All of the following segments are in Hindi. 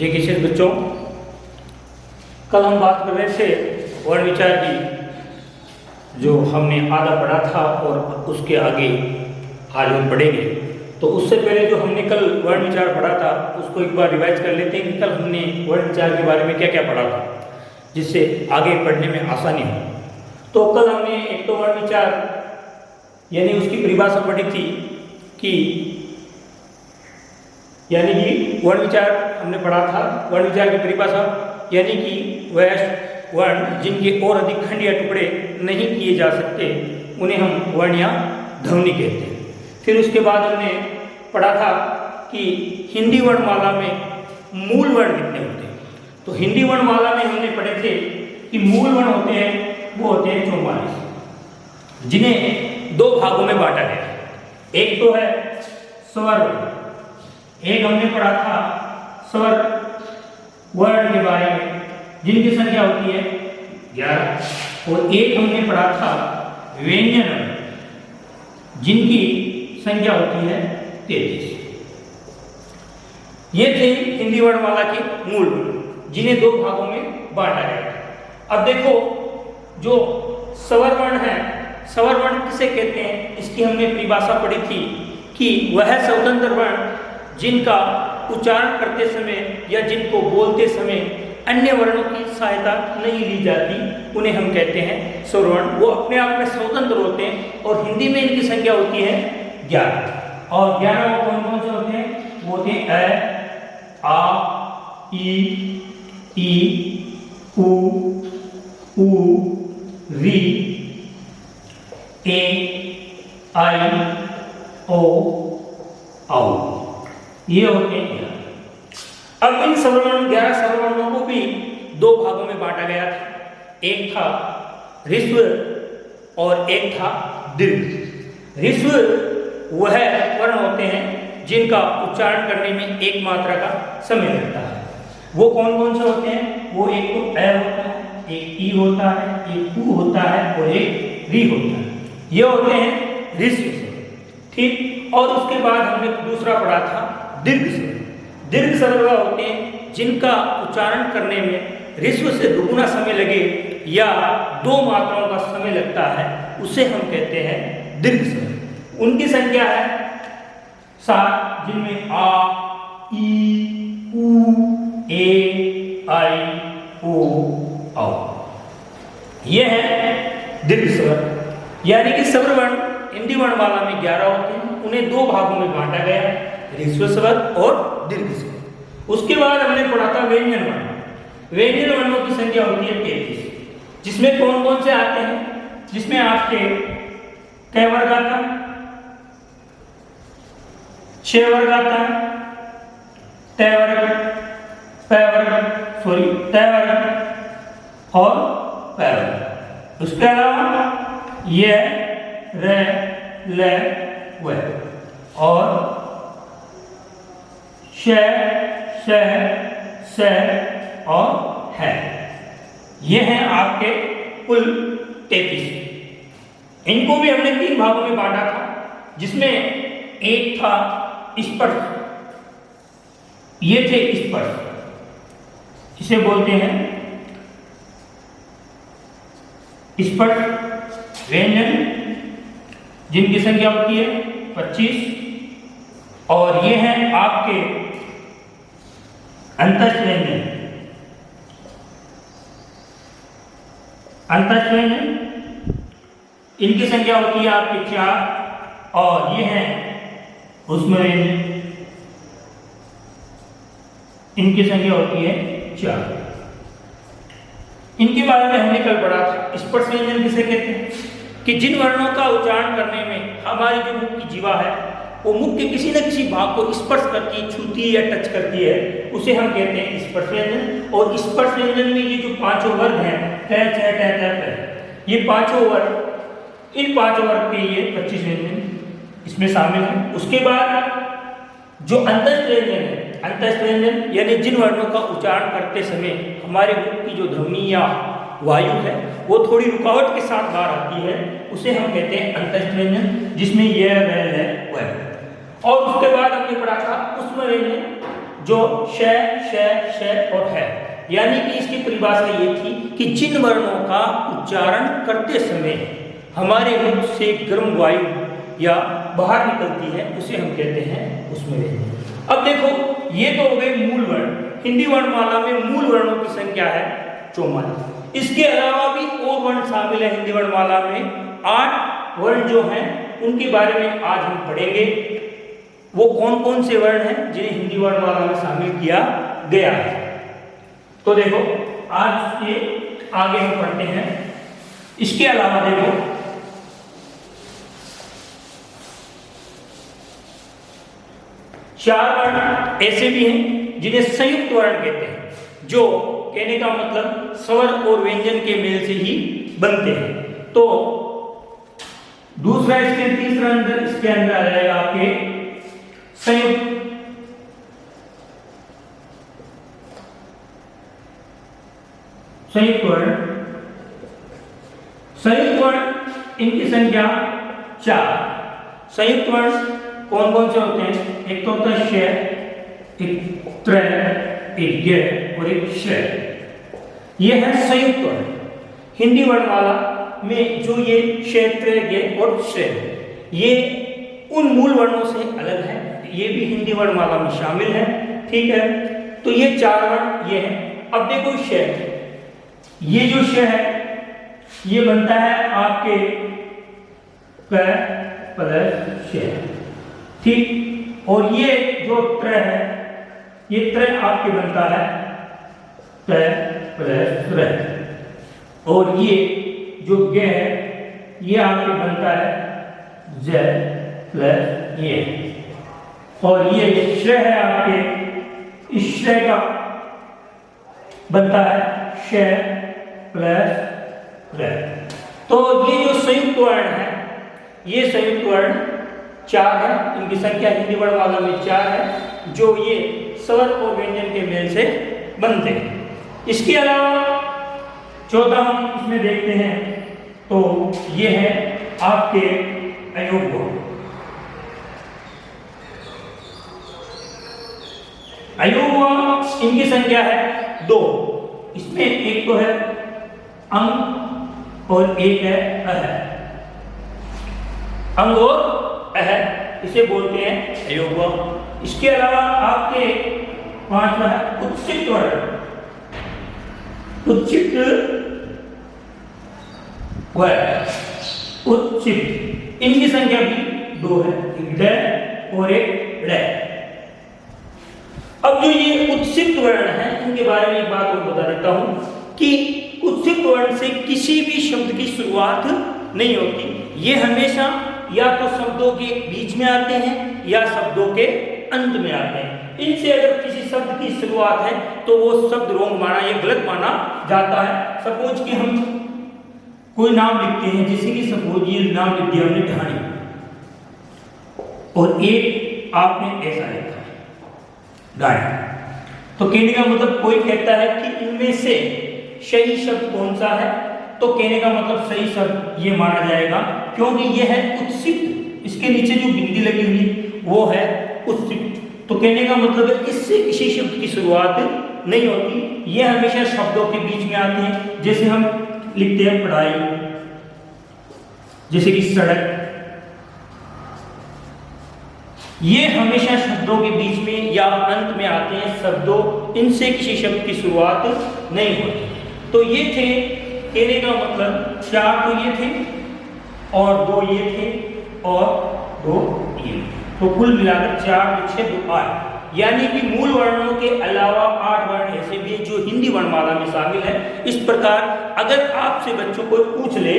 जय किशन बच्चों, कल हम बात कर रहे थे वर्ण विचार की, जो हमने आधा पढ़ा था और उसके आगे आज हम पढ़ेंगे। तो उससे पहले जो हमने कल वर्ण विचार पढ़ा था उसको एक बार रिवाइज कर लेते हैं कि कल हमने वर्ण विचार के बारे में क्या क्या पढ़ा था, जिससे आगे पढ़ने में आसानी हो। तो कल हमने एक तो वर्ण विचार यानी उसकी परिभाषा पढ़ी थी कि यानी कि वर्ण विचार हमने पढ़ा था। वर्ण विचार की परिभाषा यानी कि वह वर्ण जिनके और अधिक खंड या टुकड़े नहीं किए जा सकते उन्हें हम वर्ण या ध्वनि कहते हैं। फिर उसके बाद हमने पढ़ा था कि हिंदी वर्णमाला में मूल वर्ण कितने होते हैं। तो हिंदी वर्णमाला में हमने पढ़े थे कि मूल वर्ण होते हैं वो होते हैं 44, जिन्हें दो भागों में बांटा गया। एक तो है स्वर वर्ण, एक हमने पढ़ा था स्वर वर्ण के बारे में जिनकी संख्या होती है 11, और एक हमने पढ़ा था व्यंजन वर्ण जिनकी संख्या होती है 33। ये थे हिंदी वर्णमाला के मूल वर्ण जिन्हें दो भागों में बांटा गया। अब देखो, जो स्वर वर्ण है, स्वर वर्ण किसे कहते हैं, इसकी हमने परिभाषा पढ़ी थी कि वह स्वतंत्र वर्ण जिनका उच्चारण करते समय या जिनको बोलते समय अन्य वर्णों की सहायता नहीं ली जाती उन्हें हम कहते हैं स्वर वर्ण। वो अपने आप में स्वतंत्र होते हैं और हिंदी में इनकी संख्या होती है 11। और 11 वो कौन कौन से होते हैं? वो होते हैं अ, आ, ई, उ, री, ए, आई, ओ, औ। ये होते हैं। अब इन सवर्णों 11 सवर्णों को भी दो भागों में बांटा गया था। एक था ह्रस्व और एक था दीर्घ। ह्रस्व वह वर्ण होते हैं जिनका उच्चारण करने में एक मात्रा का समय लगता है। वो कौन कौन से होते हैं? वो एक तो अ होता है, एक ई होता है, एक उ होता है और एक री होता है। ये होते हैं ह्रस्व। ठीक। और उसके बाद हमने दूसरा पढ़ा था दीर्घ स्वर। दीर्घ स्वर होते हैं जिनका उच्चारण करने में ह्रस्व से दुगुना समय लगे या दो मात्राओं का समय लगता है, उसे हम कहते हैं दीर्घ स्वर। उनकी संख्या है 7, जिनमें आ, ई, उ, ए, आई, ओ, औ। ये है दीर्घ स्वर। यानी कि स्वर वर्ण हिंदी वर्णमाला में 11 होते हैं, उन्हें दो भागों में बांटा गया, ह्रस्व स्वर और दीर्घ स्वर। उसके बाद हमने पढ़ा था व्यंजन वर्ण। व्यंजन वर्णों की संख्या होती है 33, जिसमें कौन कौन से आते हैं? जिसमें आपके क वर्ग आता है, श वर्ग आता है, त वर्ग, प वर्ग, त वर्ग और प वर्ग। उसके अलावा ये र, ल, व और श, श, स और है। ये हैं आपके कुल 33। इनको भी हमने 3 भागों में बांटा था, जिसमें एक था स्पर्श। ये थे स्पर्श, इसे बोलते हैं स्पर्श व्यंजन जिनकी संख्या होती है 25। और ये हैं आपके अंतस्थ व्यंजन। अंतस्थ व्यंजन इनकी संख्या होती है आपके 4। और ये हैं ऊष्म व्यंजन, इनकी संख्या होती है 4। इनके बारे में हमने कल पढ़ा था। स्पर्श व्यंजन किसे कहते हैं? कि जिन वर्णों का उच्चारण करने में हमारी जो मुख की जीवा है वो मुख के किसी न किसी भाग को स्पर्श करती, छूती है या टच करती है, उसे हम कहते हैं स्पर्श व्यंजन। और स्पर्श व्यंजन में ये जो 5 वर्ग हैं, ट, च, ट, त, ये 5 वर्ग, इन 5 वर्ग के ये 25 व्यंजन इसमें शामिल हैं। उसके बाद जो अंतस्थ व्यंजन है, अंतस्थ व्यंजन यानी जिन वर्णों का उच्चारण करते समय हमारे मुख की जो ध्वनि या वायु है वो थोड़ी रुकावट के साथ बाहर आती है, उसे हम कहते हैं अंतस्थ व्यंजन, जिसमें यह, वह, ल, वह। और उसके बाद हमने पढ़ा था ऊष्म व्यंजन। जो श, श और है, यानी कि इसकी परिभाषा ये थी कि जिन वर्णों का उच्चारण करते समय हमारे मुख से गर्म वायु या बाहर निकलती है उसे हम कहते हैं उसमें व्यंजन। अब देखो ये तो हो गए मूल वर्ण। हिंदी वर्णमाला में मूल वर्णों की संख्या है 44। इसके अलावा भी और वर्ण शामिल है हिंदी वर्णमाला में। 8 वर्ण जो हैं उनके बारे में आज हम पढ़ेंगे। वो कौन कौन से वर्ण हैं जिन्हें हिंदी वर्णमाला में शामिल किया गया है। तो देखो आज ये आगे हम पढ़ते हैं। इसके अलावा देखो चार वर्ण ऐसे भी हैं जिन्हें संयुक्त वर्ण कहते हैं, जो कहने का मतलब स्वर और व्यंजन के मेल से ही बनते हैं। तो दूसरा इसके तीसरा अंदर इसके अंदर आ जाएगा आपके संयुक्त वर्ण। संयुक्त वर्ण इनकी संख्या 4। संयुक्त वर्ण कौन कौन से होते हैं? एक तो होता है श, एक त्र, एक ग और एक श। ये है संयुक्त वर्ण। हिंदी वर्णमाला में जो ये श, त्र, ग और श, ये उन मूल वर्णों से अलग है। ये भी हिंदी वर्णमाला में शामिल है। ठीक है, तो ये 4 वर्ण ये है। अब देखो श, ये जो श है ये बनता है आपके क प्लस श। ठीक, और ये जो त्र है ये त्र आपके बनता है क प्लस र, और ये जो ग है ये आपके बनता है ज प्लस ये, और ये श है आपके, इस श का बनता है श प्लस र। तो ये जो संयुक्त वर्ण है ये संयुक्त वर्ण 4 है। इनकी संख्या हिंदी वर्णमाला में 4 है, जो ये स्वर और व्यंजन के मेल से बनते हैं। इसके अलावा चौथा हम इसमें देखते हैं तो ये है आपके अयोग्य। अयोग्य इनकी संख्या है 2। इसमें एक तो है अंग और एक है अह। अंग और अह इसे बोलते हैं अयोग्य। इसके अलावा आपके 5वां है उत्क्षिप्त वर्ण। उत्क्षिप्त वर्ण, उत्क्षिप्त, इनकी संख्या भी 2 है, एक ड और एक ड़। अब जो ये उत्क्षिप्त वर्ण है इनके बारे में एक बात और बता देता हूं कि उत्क्षिप्त वर्ण से किसी भी शब्द की शुरुआत नहीं होती। ये हमेशा या तो शब्दों के बीच में आते हैं या शब्दों के अंत में आते हैं। इनसे अगर किसी शब्द की शुरुआत है तो वो शब्द रोंग माना या गलत माना जाता है। सपोज कि हम कोई नाम लिखते हैं, जैसे कि सपोज ये नाम लिख दिया हमने ढाणी, और एक आपने ऐसा लिखा गाड़ी, तो कहने का मतलब कोई कहता है कि इनमें से सही शब्द कौन सा है, तो कहने का मतलब सही शब्द ये माना जाएगा, क्योंकि ये है उत्क्षिप्त। इसके नीचे जो बिंदी लगी हुई वो है उत्क्षिप्त। तो कहने का मतलब है इससे किसी शब्द की शुरुआत नहीं होती, ये हमेशा शब्दों के बीच में आते हैं। जैसे हम लिखते हैं पढ़ाई, जैसे कि सड़क, ये हमेशा शब्दों के बीच में या अंत में आते हैं शब्दों, इनसे किसी शब्द की शुरुआत नहीं होती। तो ये थे कहने का मतलब 4 तो ये थे और 2 ये थे और 2 ये, तो कुल मिलाकर 4 6 2 8, यानी कि मूल वर्णों के अलावा 8 वर्ण ऐसे भी जो हिंदी वर्णमाला में शामिल है। इस प्रकार अगर आपसे बच्चों को पूछ ले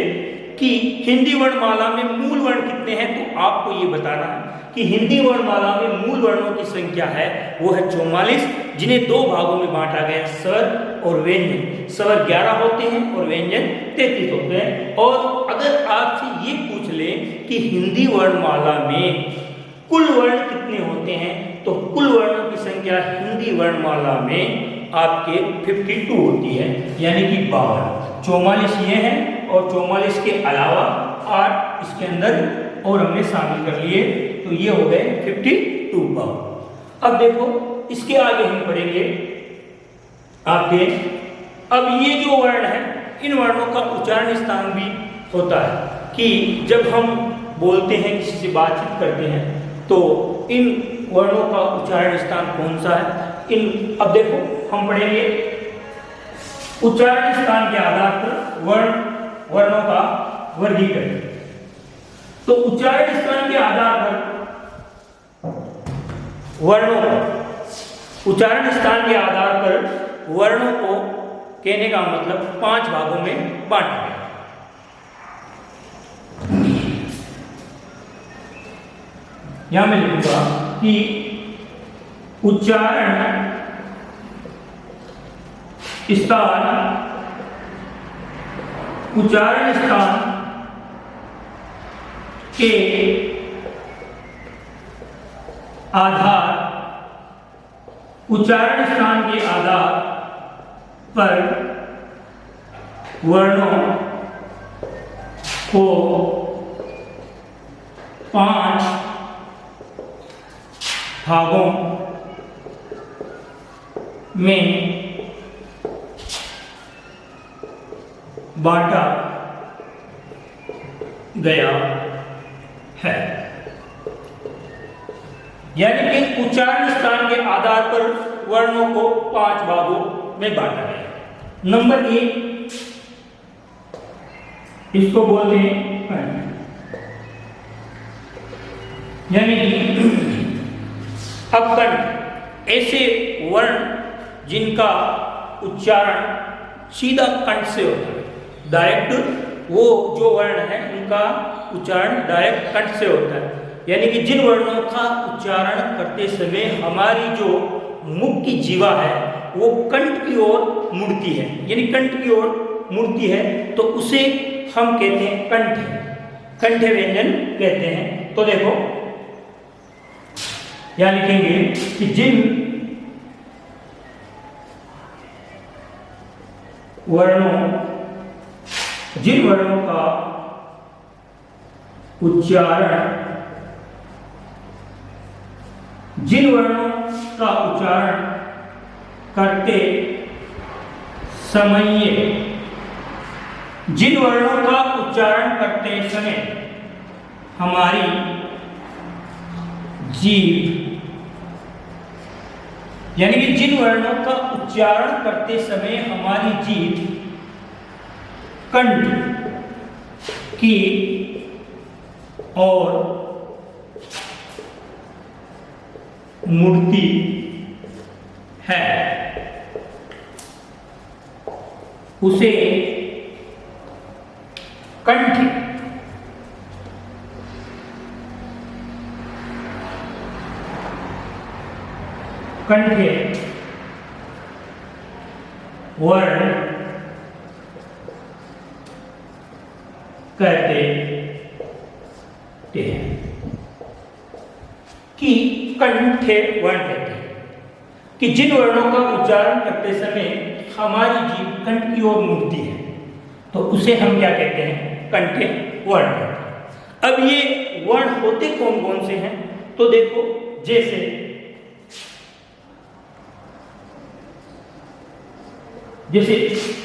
कि हिंदी वर्णमाला में मूल वर्ण कितने हैं, तो आपको ये बताना है कि हिंदी वर्णमाला में मूल वर्णों की संख्या है वो है 44, जिन्हें 2 भागों में बांटा गया, स्वर और व्यंजन। स्वर 11 होते हैं और व्यंजन 33 होते हैं। और अगर आपसे ये पूछ ले कि हिंदी वर्णमाला में कुल वर्ण कितने होते हैं, तो कुल वर्णों की संख्या हिंदी वर्णमाला में आपके 52 होती है, यानी कि 52। 44 ये है और 44 के अलावा 8 इसके अंदर और हमने शामिल कर लिए, तो ये हो गए 52 भाग। अब देखो इसके आगे हम पढ़ेंगे आपके, अब ये जो वर्ण है इन वर्णों का उच्चारण स्थान भी होता है कि जब हम बोलते हैं, किसी से बातचीत करते हैं, तो इन वर्णों का उच्चारण स्थान कौन सा है। अब देखो हम पढ़ेंगे उच्चारण स्थान के आधार पर वर्णों का वर्गीकरण। तो उच्चारण स्थान के आधार पर उच्चारण स्थान के आधार पर वर्णों को कहने का मतलब 5 भागों में बांटा गया। यहां मैं लिखूंगा कि उच्चारण स्थान के आधार पर वर्णों को 5 भागों में बांटा गया है। यानी कि उच्चारण स्थान के आधार पर वर्णों को 5 भागों में बांटा गया। नंबर 1 इसको बोलते हैं कंठ, यानी अब कंठ ऐसे वर्ण जिनका उच्चारण सीधा कंठ से होता है, डायरेक्ट वो जो वर्ण है उनका उच्चारण डायरेक्ट कंठ से होता है। यानी कि जिन वर्णों का उच्चारण करते समय हमारी जो मुख की जीवा है वो कंठ की ओर मुड़ती है, यानी कंठ की ओर मुड़ती है, तो उसे हम कहते हैं कंठ व्यंजन कहते हैं। तो देखो यहां लिखेंगे कि जिन वर्णों का उच्चारण करते समय हमारी जीभ, यानी कि जिन वर्णों का उच्चारण करते समय हमारी जीभ कंठ की ओर मुड़ती है उसे कंठ वर्ण कहते हैं, कि कंठे वर्ण कहते हैं कि जिन वर्णों का उच्चारण करते समय हमारी जीभ कंठ की ओर मुड़ती है तो उसे हम क्या कहते हैं, कंठे वर्ण कहते हैं। अब ये वर्ण होते कौन कौन से हैं, तो देखो जैसे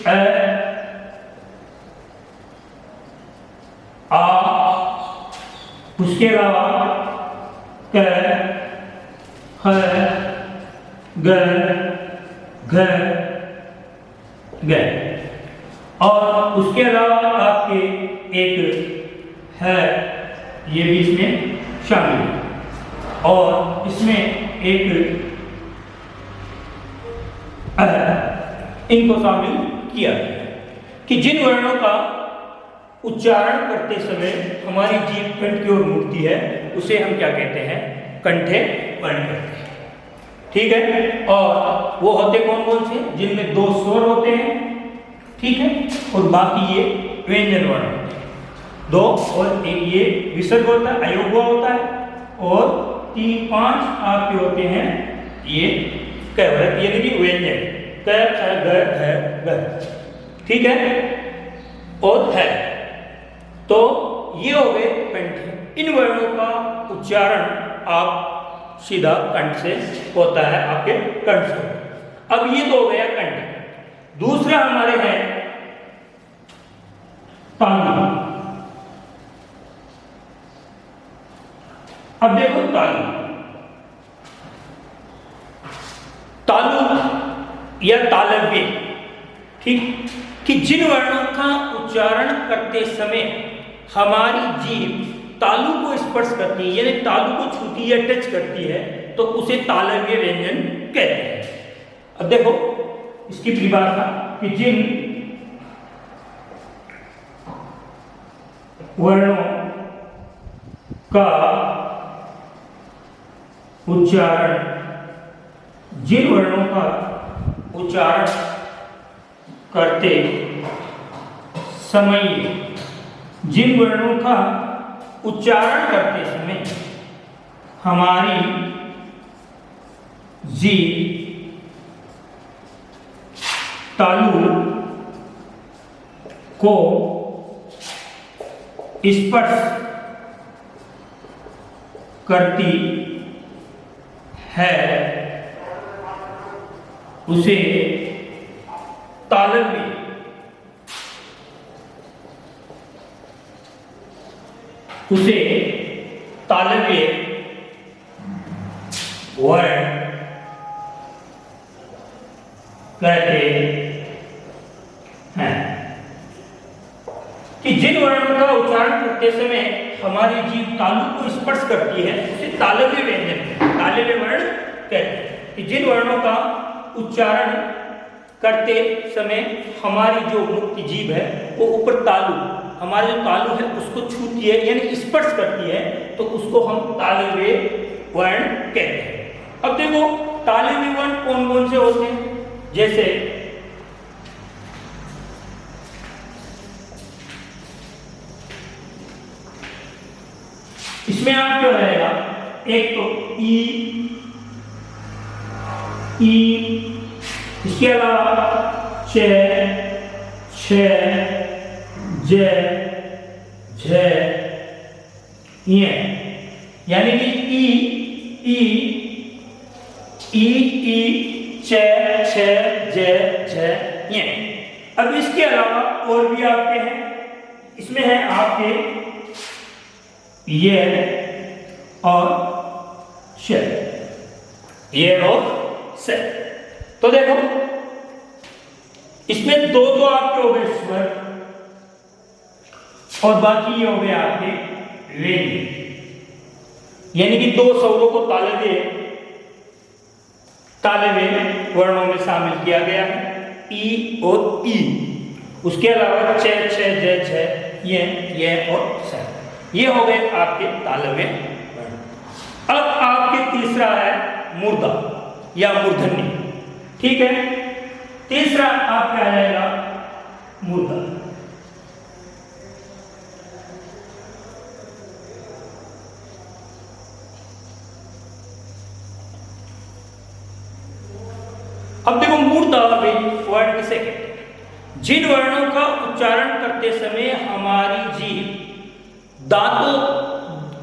अ, आ, उसके अलावा क, ख, ग, घ, ग, और उसके अलावा आपके एक है, ये भी इसमें शामिल है, और इसमें एक इनको शामिल किया गया कि जिन वर्णों का उच्चारण करते समय हमारी जीभ कंठ की ओर मुड़ती है उसे हम क्या कहते हैं, कंठे वर्ण कहते हैं। ठीक है, और वो होते कौन कौन से, जिनमें 2 स्वर होते हैं, ठीक है, और बाकी ये व्यंजन वर्ण होते हैं। 2 और एक ये विसर्ग होता है, अयोग्य होता है, और 3-5 आपके होते हैं ये कैवरत, यानी कि व्यंजन क, ख, ग, घ, ठीक है, और है। तो ये हो गए कंठ। इन वर्णों का उच्चारण आप सीधा कंठ से होता है, आपके कंठ से। अब ये तो हो गया कंठ। दूसरा हमारे है तालु। अब देखो तालु, तालु या तालव्य, ठीक, कि जिन वर्णों का उच्चारण करते समय हमारी जीभ तालु को स्पर्श करती है, यानी तालु को छूती या टच करती है, तो उसे तालव्य व्यंजन कहते हैं। अब देखो इसकी परिभाषा कि जिन वर्णों का उच्चारण, जिन वर्णों का उच्चारण करते समय, जिन वर्णों का उच्चारण करते समय हमारी जीभ तालु को स्पर्श करती है, उसे तालव्य, उसे तालव्य वर्ण कहते हैं। कि जिन वर्णों का उच्चारण करते समय हमारी जीभ तालु को स्पर्श करती है, उसे तालव्य व्यंजन, तालव्य वर्ण कहते हैं। कि जिन वर्णों का उच्चारण करते समय हमारी जो मुख की जीभ है वो ऊपर तालु, हमारा जो तालु है उसको छूती है यानी स्पर्श करती है, तो उसको हम तालव्य वर्ण कहते हैं। अब देखो तालव्य वर्ण कौन कौन से होते हैं, जैसे इसमें आप क्या रहेगा, एक तो ई, इसके अलावा च, छ, ज, झ, य, यानी कि ई, च, छ, ज, झ, य। अब इसके अलावा और भी आपके हैं, इसमें है आपके ये और श, ये और से। तो देखो इसमें दो तो आपके हो गए स्वर और बाकी ये हो गए आपके व्यंजन, यानी कि दो स्वरों को तालव्य वर्णों में शामिल किया गया है, ई और ई। उसके अलावा छ, छ, ज, झ, ये और स, ये हो गए आपके तालव्य वर्ण। अब आपके तीसरा है मूर्धा या मूर्धन्य, ठीक है। तीसरा आपका आ जाएगा मूर्धा। अब देखो मूर्धा वर्ड किसे कहते हैं, जिन वर्णों का उच्चारण करते समय हमारी जीभ दांतों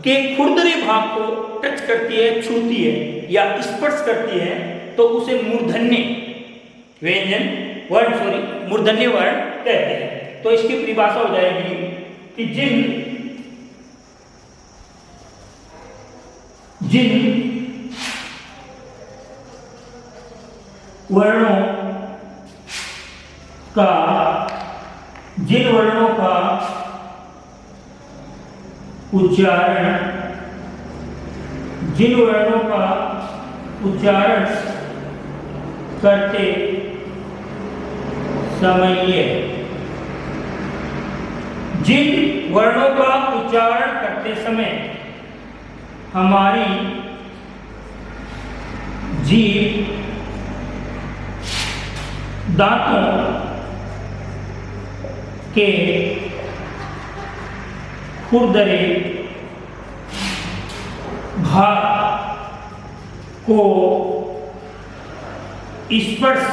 के खुरदरे भाग को टच करती है, छूती है या स्पर्श करती है, तो उसे मूर्धन्य व्यंजन वर्ण, मूर्धन्य वर्ण कहते हैं। तो इसकी परिभाषा हो जाएगी कि जिन वर्णों का उच्चारण करते समय, जिन वर्णों का उच्चारण करते समय हमारी जीभ दांतों के खुरदरे भाग को स्पर्श,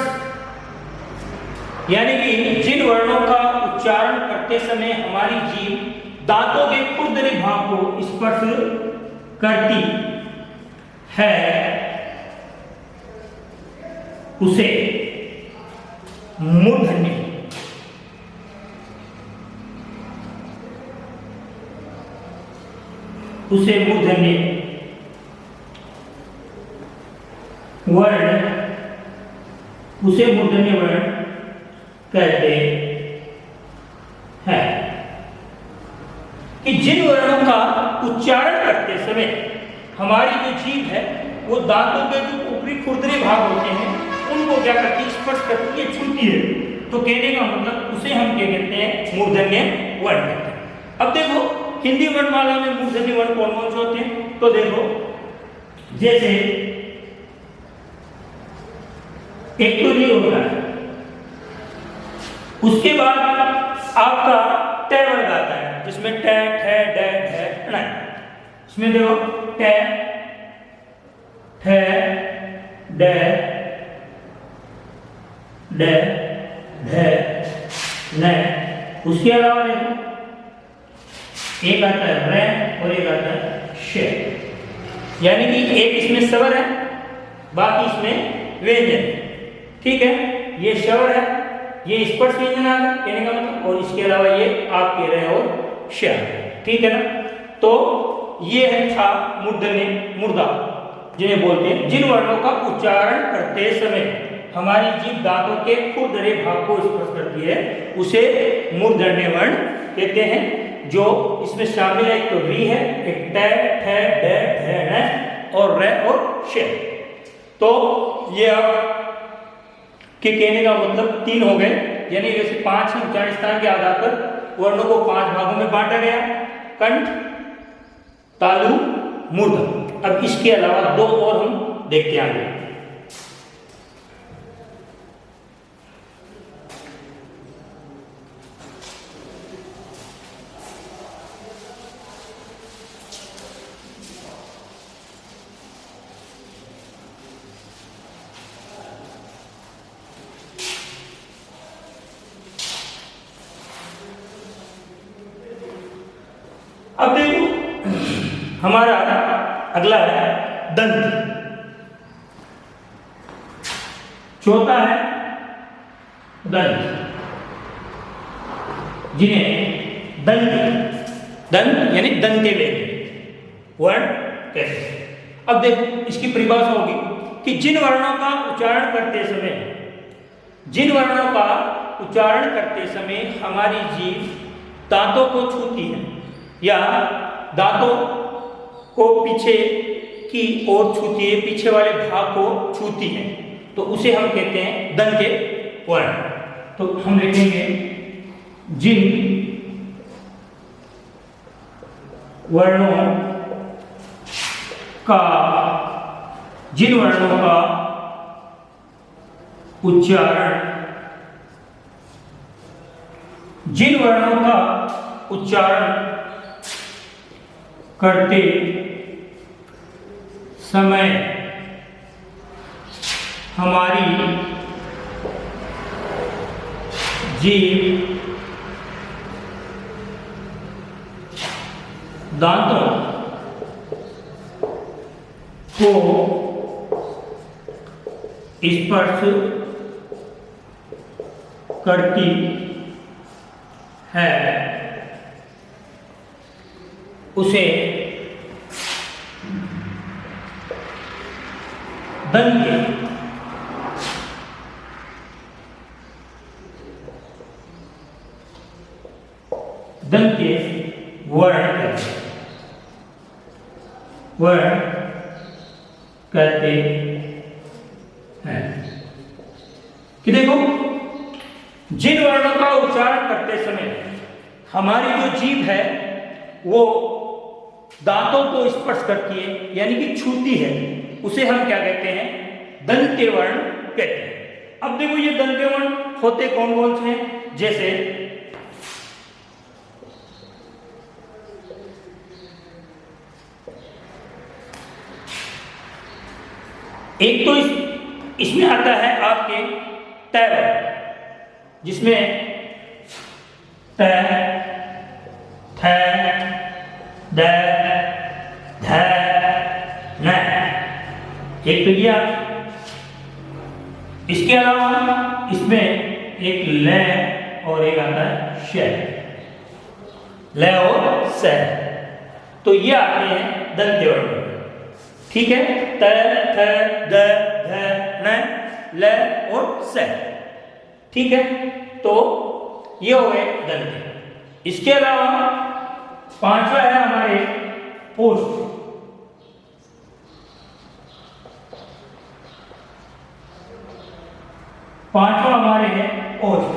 यानी कि जिन वर्णों का उच्चारण करते समय हमारी जीभ दांतों के खुरदरे भाग को स्पर्श करती है उसे मूर्धन्य मूर्धन्य वर्ण कहते हैं। कि जिन वर्णों का उच्चारण करते समय हमारी जो जीभ है वो दांतों के जो ऊपरी खुरदरे भाग होते हैं उनको क्या करती है, स्पर्श करती है, छूती है, तो कहने का मतलब उसे हम क्या कहते हैं, मूर्धन्य वर्ण कहते हैं। अब देखो हिंदी वर्णमाला में मूर्धन्य वर्ण कौन कौन से होते हैं, तो देखो जैसे एक तो ये होता है, उसके बाद आपका ट वर्ग आता है जिसमें ट, ठ, ड, ढ, ण। इसमें देखो ट, ठ, ड, ड, ढ, न। उसके अलावा देखो एक आता है र और एक आता है श, यानी कि एक इसमें स्वर है बाकी इसमें व्यंजन। ठीक है, ये स्वर है, ये स्पर्श व्यंजन आ गया कहने का मतलब, और इसके अलावा ये आप कह रहे हो श। ठीक है ना, तो ये है था मूर्धन्य मुर्दा जिन्हें बोलते हैं। जिन वर्णों का उच्चारण करते समय हमारी जीभ दांतों के खुरदरे भाग को स्पर्श करती है उसे मूर्धन्य वर्ण कहते हैं। जो इसमें शामिल है, एक तो री है, एक ट, ठ, ड, ढ, ण और र और श। तो ये अब के कहने का मतलब 3 हो गए, यानी जैसे 5 उच्चारण स्थान के आधार पर वर्णों को 5 भागों में बांटा गया, कंठ, तालु, मूर्ध। अब इसके अलावा 2 और हम देखते आगे। अब देखो हमारा अगला है दंत। चौथा है दंत, जिन्हें दंत यानी दंते वर्ण कहते हैं। अब देखो इसकी परिभाषा होगी कि जिन वर्णों का उच्चारण करते समय हमारी जीभ दांतों को छूती है या दांतों को पीछे की ओर छूती है, पीछे वाले भाग को छूती है, तो उसे हम कहते हैं दंते वर्ण। तो हम लिखेंगे जिन वर्णों का उच्चारण करते समय हमारी जीभ दांतों को स्पर्श करती है उसे दंते वर्ण कहते हैं। कि देखो जिन वर्णों का उच्चारण करते समय हमारी जो जीभ है वो दांतों को स्पर्श करती है यानी कि छूती है, उसे हम क्या कहते हैं, दंते वर्ण कहते हैं। अब देखो ये दंते वर्ण होते कौन कौन से हैं, जैसे एक तो इसमें आता है आपके ट वर्ण, जिसमें ट, थ, द, ध, न। एक तो ये इसके अलावा इसमें एक ल और एक आता है श, ल और स, तो ये आते हैं दंत्य वर्ण। ठीक है, त, थ, द, ध, न, ल और स। ठीक है, तो ये हो गए दंत्य। इसके अलावा पांचवा है हमारे ओष्ठ। पांचवा हमारे है ओष्ठ।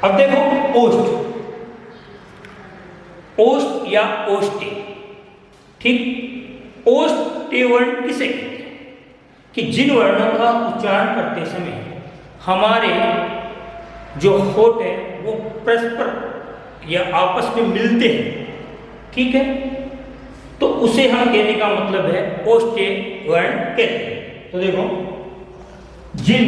अब देखो ओष्ठ, ओष्ठ या ओष्ठी। ठीक, ओष्ठी वर्ण किसे कहते हैं कि जिन वर्णों का उच्चारण करते समय हमारे जो होठ है वो परस्पर या आपस में मिलते हैं। ठीक है, तो उसे हम कहने का मतलब है ओष्ठी वर्ण कहते हैं। तो देखो, जिन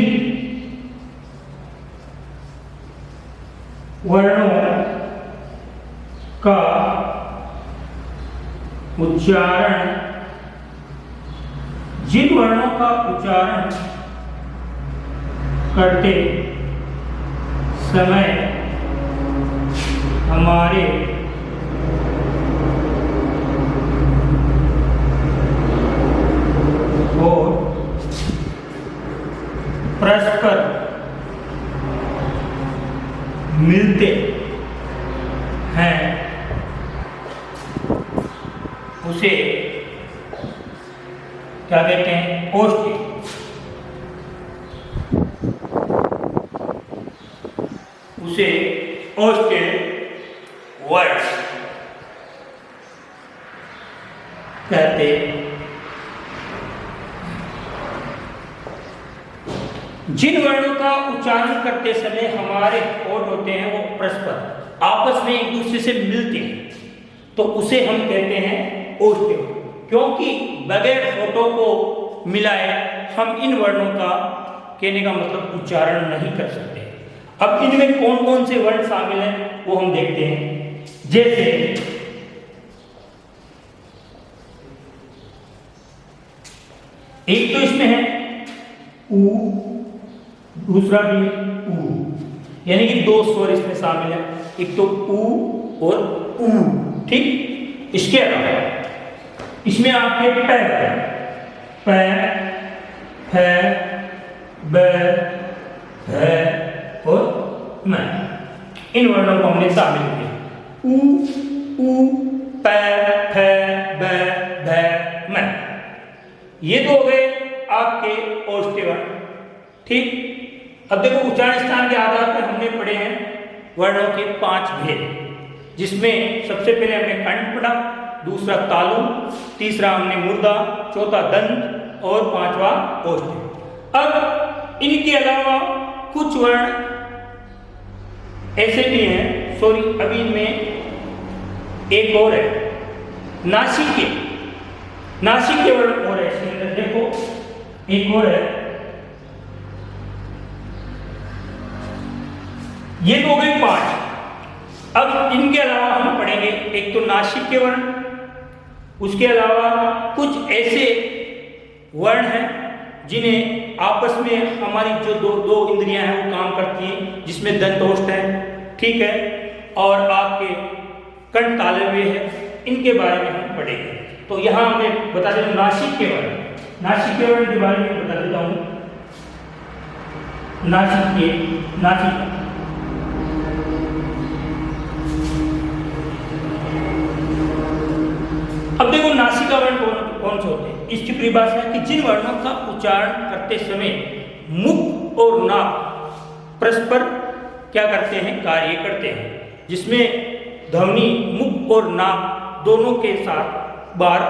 वर्णों का उच्चारण, जिन वर्णों का उच्चारण करते समय हमारे होठ परस्पर मिलते हैं उसे क्या कहते हैं? ओष्ठी। उसे ओष्ठी वर्ण कहते हैं। जिन वर्णों का उच्चारण करते समय हमारे होठ होते हैं वो परस्पर आपस में एक दूसरे से मिलते हैं, तो उसे हम कहते हैं ओष्ठी। क्योंकि बगैर होठों को मिलाए हम इन वर्णों का कहने का मतलब उच्चारण नहीं कर सकते। अब इनमें कौन कौन से वर्ण शामिल हैं वो हम देखते हैं। जैसे एक तो इसमें है ऊ, दूसरा भी ऊ, यानी कि दो स्वर इसमें शामिल है, एक तो ऊ और ऊ। ठीक, इसके अलावा इसमें आपके प, फ, ब, भ और म, इन वर्णों को हमने शामिल किया। ऊ, प, फ, ब, भ, म, ये तो हो गए आपके ओष्ठी वर्ण। ठीक, अब देखो उच्चारण स्थान के आधार पर हमने पढ़े हैं वर्णों के 5 भेद, जिसमें सबसे पहले हमने कंठ पढ़ा, दूसरा तालु, तीसरा हमने मुर्दा, चौथा दंत और पांचवा ओष्ठी। अब इनके अलावा कुछ वर्ण ऐसे भी हैं, सॉरी अभी इनमें एक और है नासिक के वर्ण और है। इसके अंदर देखो एक और है, ये तो हो गए 5। अब इनके अलावा हम पढ़ेंगे एक तो नासिक के वर्ण, उसके अलावा कुछ ऐसे वर्ण हैं जिन्हें आपस में हमारी जो दो इंद्रियां हैं वो काम करती हैं, जिसमें दंतोष्ठ है, ठीक है, और आपके कंठ तालव्य है, इनके बारे में हम पढ़ेंगे। तो यहाँ मैं बता देता हूँ नासिक के वर्ण के बारे में बता देता हूँ। नासिक अब देखो नासिका वर्ण कौन से होते हैं। इसकी परिभाषा है कि जिन वर्णों का उच्चारण करते समय मुख और नाक परस्पर क्या करते हैं? कार्य करते हैं, जिसमें ध्वनि मुख और नाक दोनों के साथ बाहर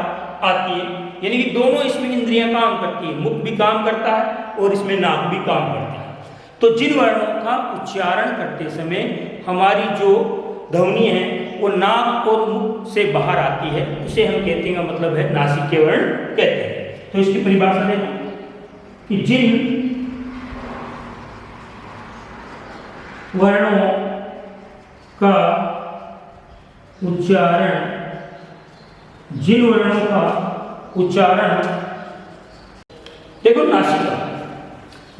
आती है, यानी कि दोनों इसमें इंद्रियां काम करती है, मुख भी काम करता है और इसमें नाक भी काम करता है। तो जिन वर्णों का उच्चारण करते समय हमारी जो ध्वनि है वो नाक और मुख से बाहर आती है, उसे हम कहते हैं, मतलब है नासिक के वर्ण कहते हैं। तो इसकी परिभाषा देखो कि जिन वर्णों का उच्चारण उच्चारण, देखो नासिका,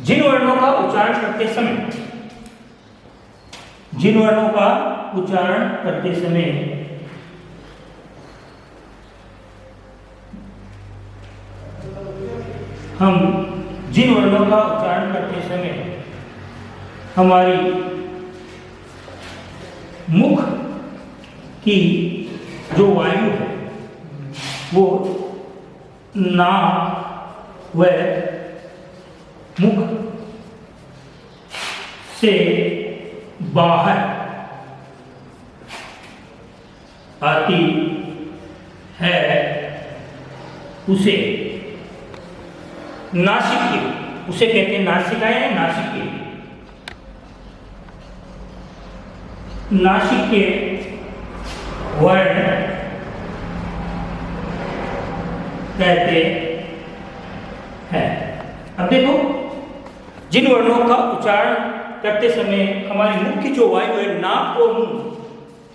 जिन वर्णों का उच्चारण करते समय, जिन वर्णों का उच्चारण करते समय हम जिन वर्णों का उच्चारण करते समय हमारी मुख की जो वायु है वो नाक व मुख से बाहर आती है उसे नासिक्य, उसे कहते हैं नासिकाएं, नासिक्य। नासिक्य वर्ण कहते हैं। अब देखो, जिन वर्णों का उच्चारण करते समय हमारी मुख की जो वायु है, नाक और मुंह,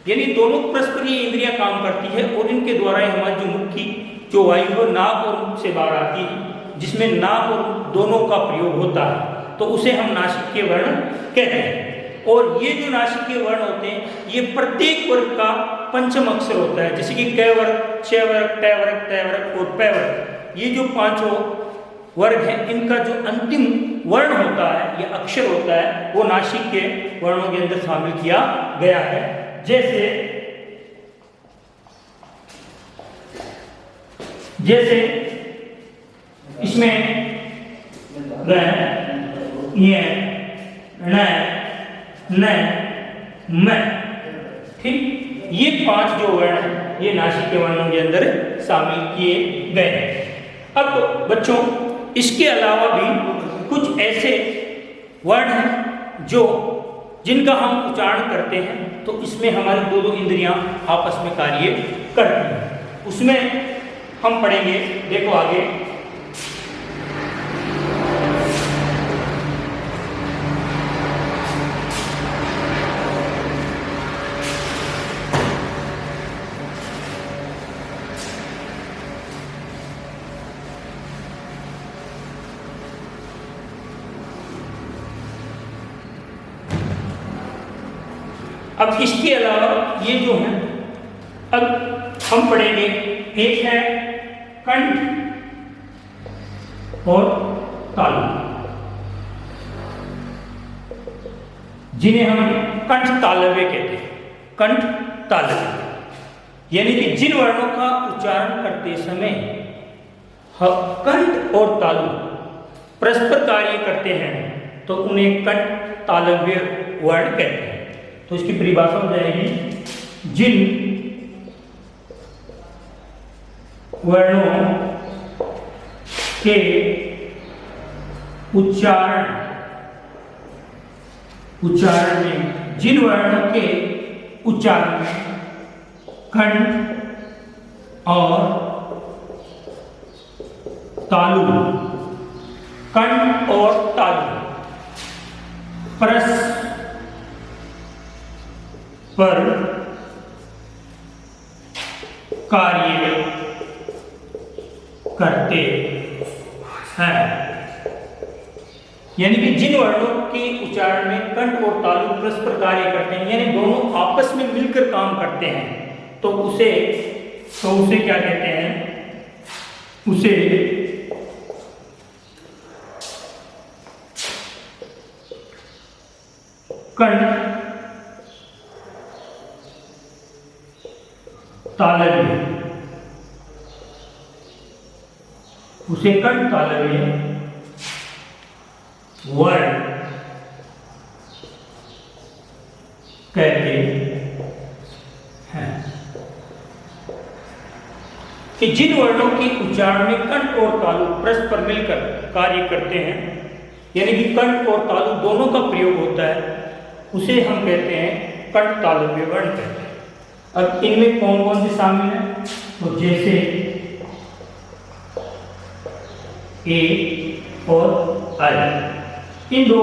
यानी दोनों परस्पर ये इंद्रियां काम करती है और इनके द्वारा ही हमारी जो मुख की जो वायु है नाक और मुख से बाहर आती है, जिसमें नाक और दोनों का प्रयोग होता है, तो उसे हम नासिक्य वर्ण कहते हैं। और ये जो नासिक्य वर्ण होते हैं ये प्रत्येक वर्ग का पंचम अक्षर होता है, जैसे कि क वर्ग, च वर्ग, ट वर्ग, त वर्ग और प वर्ग। ये जो पांचों वर्ग हैं इनका जो अंतिम वर्ण होता है या अक्षर होता है वो नासिक्य वर्णों के अंदर शामिल किया गया है। जैसे इसमें ग, ये, न, म, ठीक, ये पांच जो वर्ण हैं ये नासिक्य वर्णों के अंदर शामिल किए गए हैं। अब बच्चों इसके अलावा भी कुछ ऐसे वर्ण हैं जो जिनका हम उच्चारण करते हैं तो इसमें हमारी दो दो इंद्रियां आपस में कार्य करती हैं। उसमें हम पढ़ेंगे, देखो आगे, अब इसके अलावा ये जो है अब हम पढ़ेंगे, एक है कंठ और तालु, जिन्हें हम कंठ तालव्य कहते हैं। कंठ तालव्य यानी कि जिन वर्णों का उच्चारण करते समय कंठ और तालु परस्पर कार्य करते हैं तो उन्हें कंठ तालव्य वर्ण कहते हैं। तो इसकी परिभाषा हो जाएगी, जिन वर्णों के उच्चारण में, जिन वर्णों के उच्चारण में कंठ और तालु, कंठ और तालु परस्पर कार्य करते हैं, यानी कि जिन वर्णों के उच्चारण में कंठ और तालु परस्पर कार्य करते हैं, यानी दोनों आपस में मिलकर काम करते हैं, तो उसे क्या कहते हैं, उसे कंठ तालव्य, उसे कंठ तालव्य वर्ण कहते हैं। कि जिन वर्णों के उच्चारण में कंठ और तालु परस्पर मिलकर कार्य करते हैं, यानी कि कंठ और तालु दोनों का प्रयोग होता है, उसे हम कहते हैं कंठ तालव्य वर्ण कहते हैं। अब इनमें कौन कौन से शामिल हैं, तो जैसे ए और आई, इन दो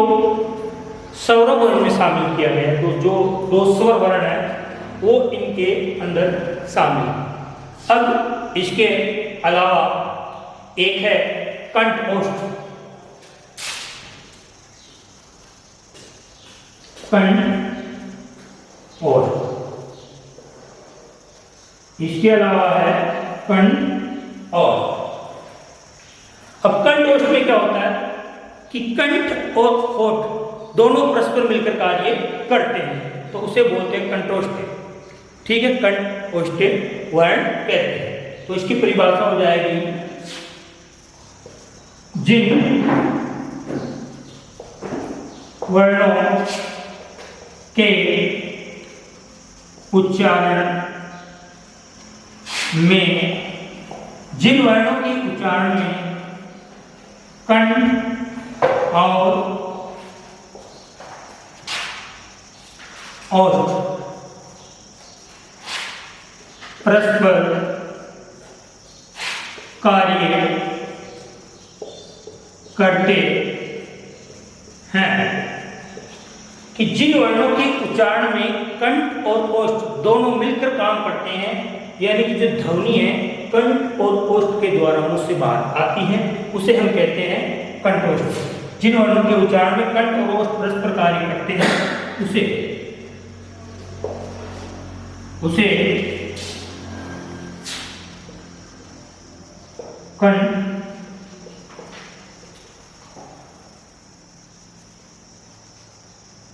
स्वरों को इनमें शामिल किया गया है। तो जो दो स्वर वर्ण है वो इनके अंदर शामिल है। अब इसके अलावा एक है कंठ ओष्ठ, कंठ ओष्ठ, इसके अलावा है कंठ ओष्ठ। अब कंठ ओष्ठ में क्या होता है कि कंठ और ओष्ठ दोनों परस्पर मिलकर कार्य करते हैं, तो उसे बोलते हैं कंठोष्ठ। ठीक है, कंठ ओष्ठ वर्ण कहते हैं। तो इसकी परिभाषा हो जाएगी, जिन वर्णों के उच्चारण में, जिन वर्णों के उच्चारण में कंठ और ओष्ठ परस्पर कार्य करते हैं, कि जिन वर्णों के उच्चारण में कंठ और ओष्ठ दोनों मिलकर काम करते हैं, यानी कि जो ध्वनि है कंठ और ओष्ठ के द्वारा मुंह से बाहर आती है, उसे हम कहते हैं कंठोष्ठ। जिन वर्णों के उच्चारण में कंठ और ओष्ठ परस्पर कार्य करते हैं, उसे कंठ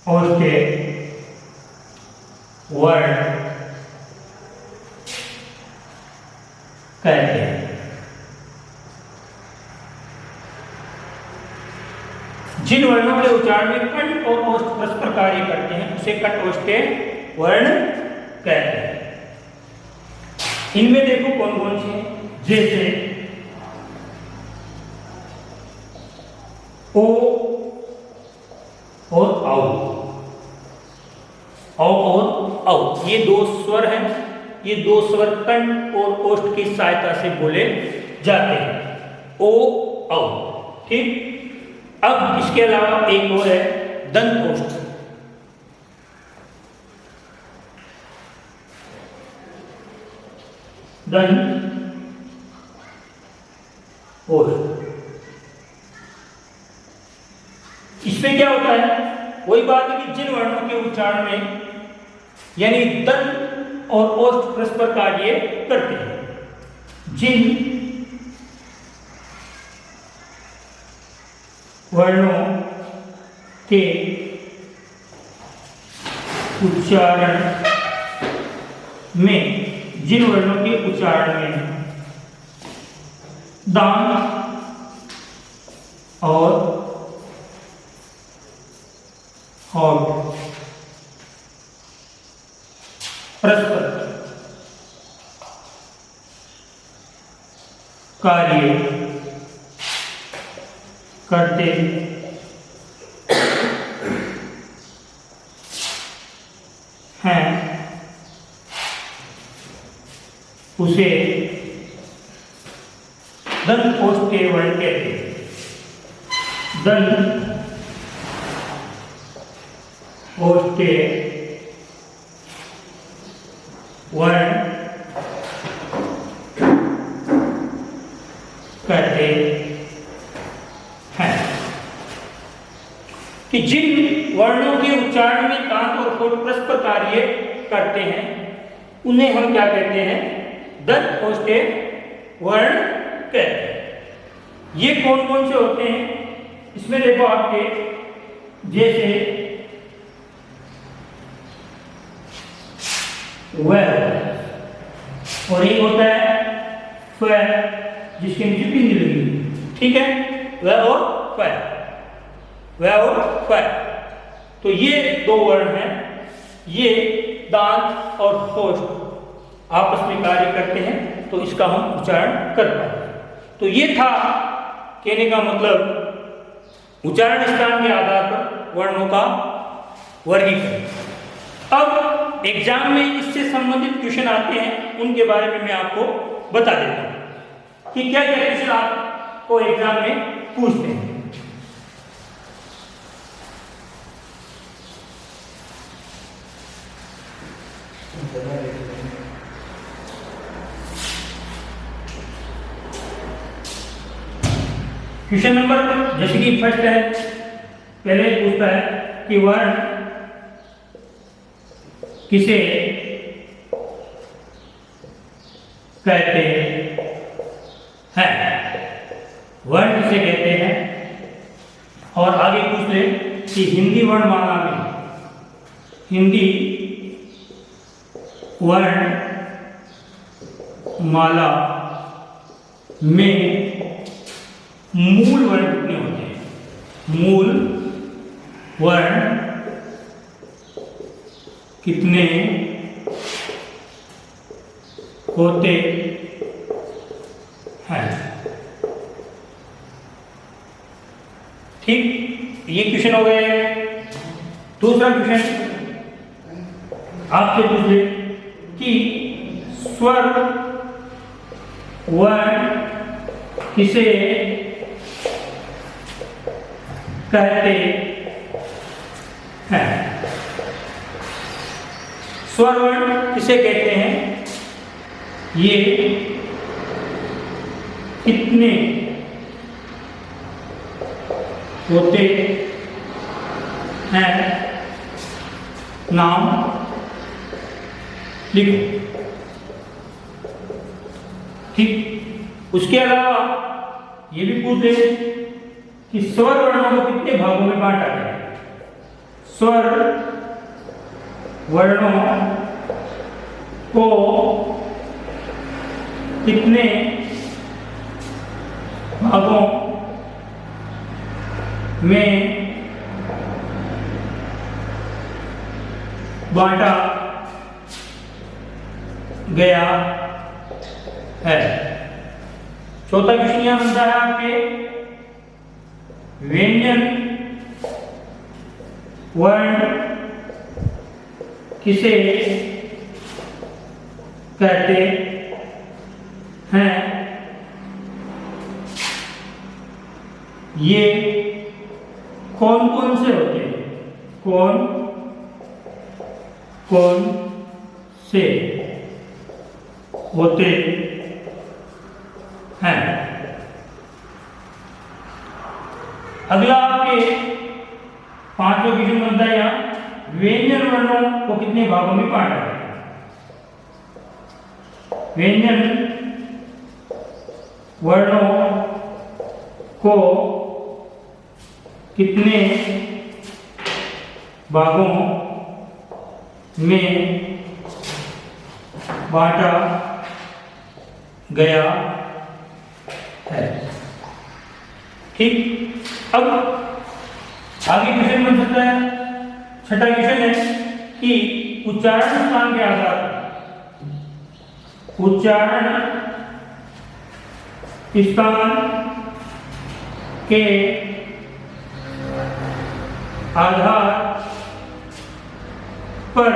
ओष्ठ वर्ण कहते हैं। जिन वर्णों के उच्चारण में कंठ और ओष्ठ परस्पर कार्य करते हैं, उसे कंठ ओष्ठ वर्ण कहते हैं। इनमें देखो कौन कौन से हैं, जैसे ओ और औ, औ और औ, ये दो स्वर हैं। ये दो स्वर कंठ और ओष्ठ की सहायता से बोले जाते हैं, ओ औ। ठीक, अब इसके अलावा एक और है दंत ओष्ठ। दंत ओष्ठ, इसमें क्या होता है, वही बात है कि जिन वर्णों के उच्चारण में यानी दंत और ओष्ठ परस्पर कार्य करते हैं, जिन वर्णों के उच्चारण में, जिन वर्णों के उच्चारण में दांत और होंठ परस्पर कार्य करते हैं, उसे दंत ओष्ठ के वर्ण कहते हैं। दंत ओष्ठ के वर्ण कहते हैं, कि जिन वर्णों के उच्चारण में दांत और होंठ परस्पर कार्य करते हैं, उन्हें हम क्या कहते हैं, दंत ओष्ठ के वर्ण कहते हैं। ये कौन कौन से होते हैं, इसमें देखो आपके, जैसे वह, और एक होता है फ, जिसके नीचे बिंदी लगी। ठीक है, वह और फ, वह और फ। तो ये दो वर्ण हैं, ये दांत और होंठ आपस में कार्य करते हैं, तो इसका हम उच्चारण कर पाते हैं। तो ये था कहने का मतलब उच्चारण स्थान के आधार पर वर्णों का वर्गीकरण। अब एग्जाम में इससे संबंधित क्वेश्चन आते हैं, उनके बारे में मैं आपको बता देता हूं कि क्या क्या क्वेश्चन आपको एग्जाम में पूछते हैं। क्वेश्चन नंबर जैसे कि फर्स्ट है, पहले पूछता है कि वर्ण किसे कहते हैं, वर्ण किसे कहते हैं। और आगे पूछ ले कि हिंदी वर्णमाला में, हिंदी वर्णमाला में मूल वर्ण कितने होते हैं, मूल वर्ण कितने होते हैं। ठीक, ये क्वेश्चन हो गए। दूसरा क्वेश्चन आपसे पूछ ले कि स्वर वर्ण किसे कहते हैं, स्वर वर्ण किसे कहते हैं, ये कितने होते हैं, नाम लिखो। ठीक, उसके अलावा ये भी पूछ ले कि स्वर वर्णों को कितने भागों में बांटा गया है, स्वर वर्णों को कितने भागों में बांटा गया है। चौथा क्वेश्चन यह बनता है आपके व्यंजन वर्ण किसे कहते हैं, ये कौन कौन से होते हैं, कौन कौन से होते हैं। अगला आपके पांचवा क्वेश्चन बनता है यहाँ, व्यंजन वर्णों को कितने भागों में बांटा है, व्यंजन वर्णों को कितने भागों में बांटा गया है। ठीक, अब आगे क्वेश्चन बन सकता है, छठा क्वेश्चन है कि उच्चारण स्थान के आधार पर, उच्चारण स्थान के आधार पर,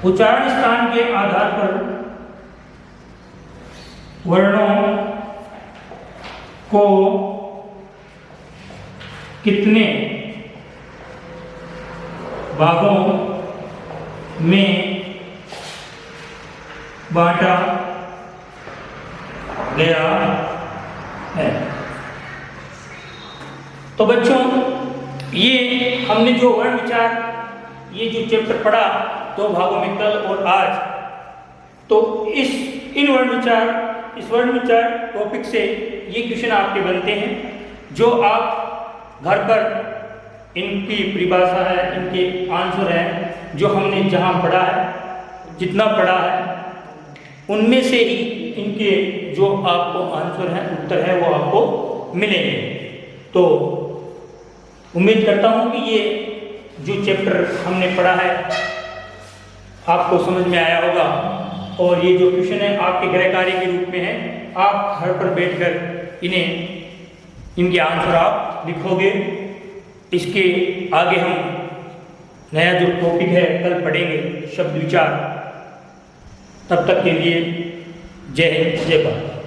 उच्चारण स्थान के आधार पर वर्णों को कितने भागों में बांटा गया है। तो बच्चों, ये हमने जो वर्ण विचार, ये जो चैप्टर पढ़ा 2 भागों में, कल और आज, तो इस वर्ण विचार टॉपिक से ये क्वेश्चन आपके बनते हैं, जो आप घर पर इनकी परिभाषा है, इनके आंसर है, जो हमने जहां पढ़ा है, जितना पढ़ा है, उनमें से ही इनके जो आपको आंसर है, उत्तर है, वो आपको मिलेंगे। तो उम्मीद करता हूं कि ये जो चैप्टर हमने पढ़ा है आपको समझ में आया होगा, और ये जो क्वेश्चन है आपके गृह कार्य के रूप में है, आप घर पर बैठकर इनके आंसर आप लिखोगे। इसके आगे हम नया जो टॉपिक है कल पढ़ेंगे, शब्द विचार। तब तक के लिए जय हिंद, जय भारत।